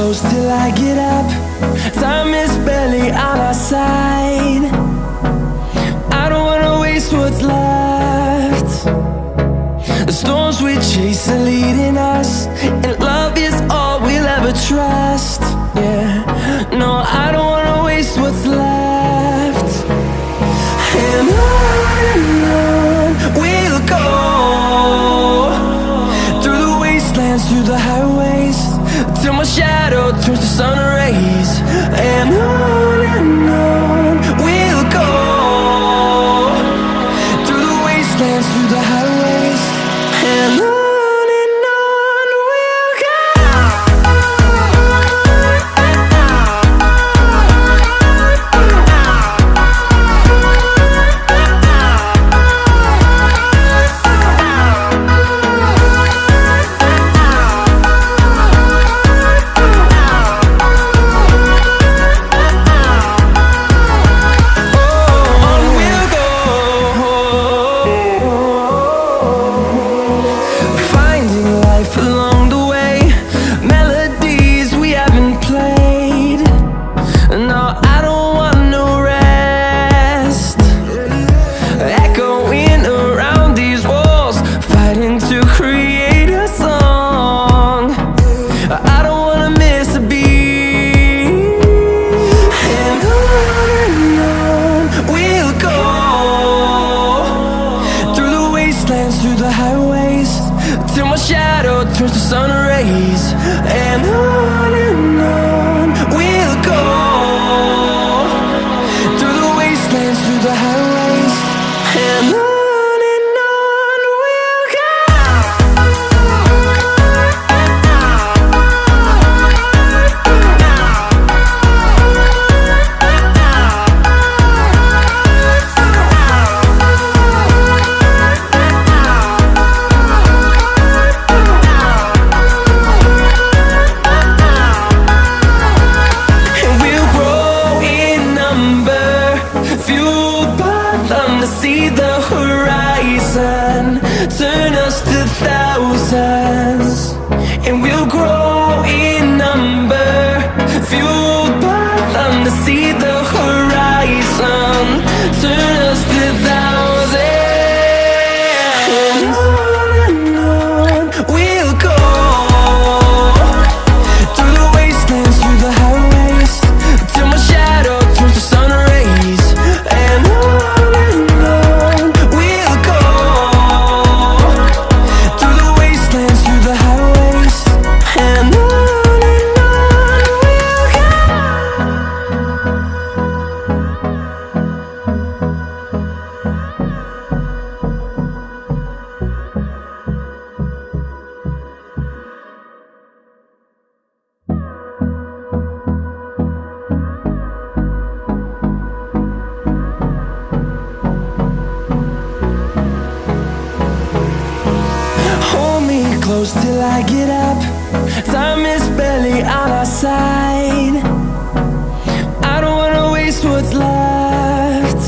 close till I get up. Time is barely on our side. I don't wanna waste what's left. The storms we chase are leading us, and love is all we'll ever trust. Yeah, no, I don't wanna waste what's left. And on we'll go, through the wastelands, through the highways, till my shadow turns to sun rays. And on we'll go, through the wastelands, through the highways, and on we'll go. Through the highways, till my shadow turns to sun rays. And on we'll go, through the wastelands, through the highways, and on we'll go. See the horizon turn us to thousands, and we'll grow in number, fueled by them. To see the horizon turn us to thousands, and on we'll go, through the wastelands, through the highways, till my shadow turns to sun rays. And close till I get up. Time is barely on our side. I don't wanna waste what's left.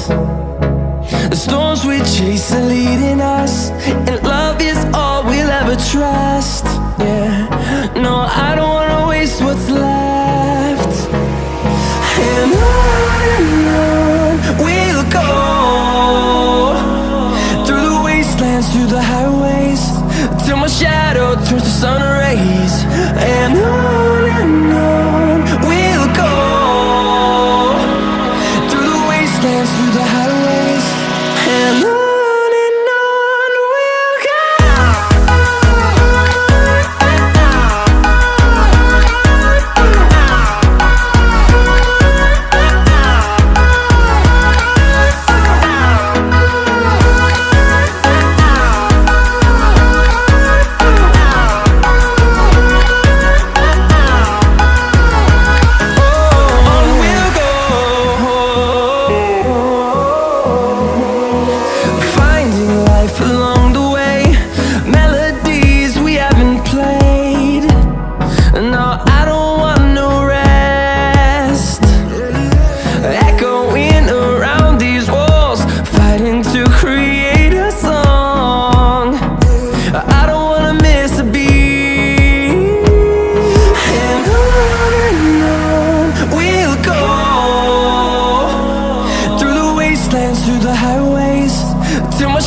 The storms we chase are leading us, and love is all we'll ever trust. Yeah, no, I don't wanna waste what's left. And on we'll go, through the wastelands, through the highways, till my shadow turns to sun rays. And on we'll go, through the wastelands, through the highways, and on we'll go.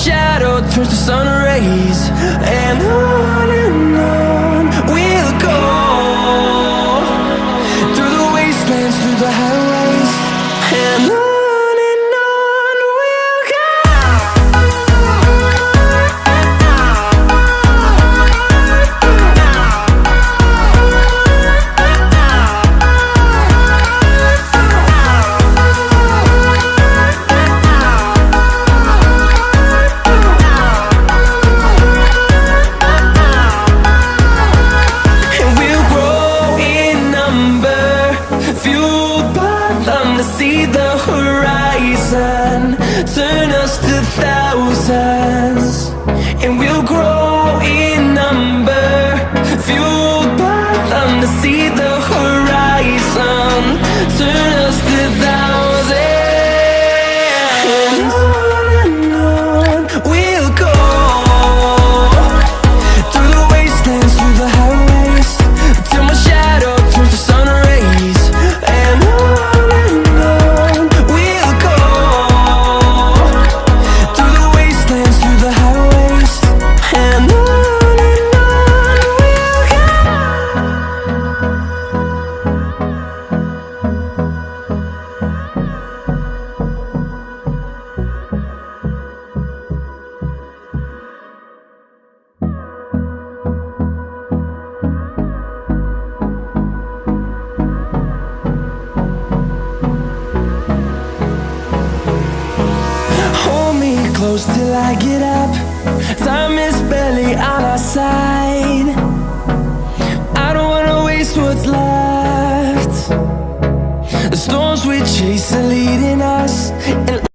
shadow turns to sun rays. And on we'll go, through the wastelands, through the highways. And on we'll go. See the horizon turn us to thousands, and we'll grow in number, fueled by them to see the horizon turn us to thousands. And on we'll go, through the wastelands, through the highways, till my shadow turns to sun rays. And close till I get up. Time is barely on our side. I don't wanna waste what's left. The storms we chase are leading us, and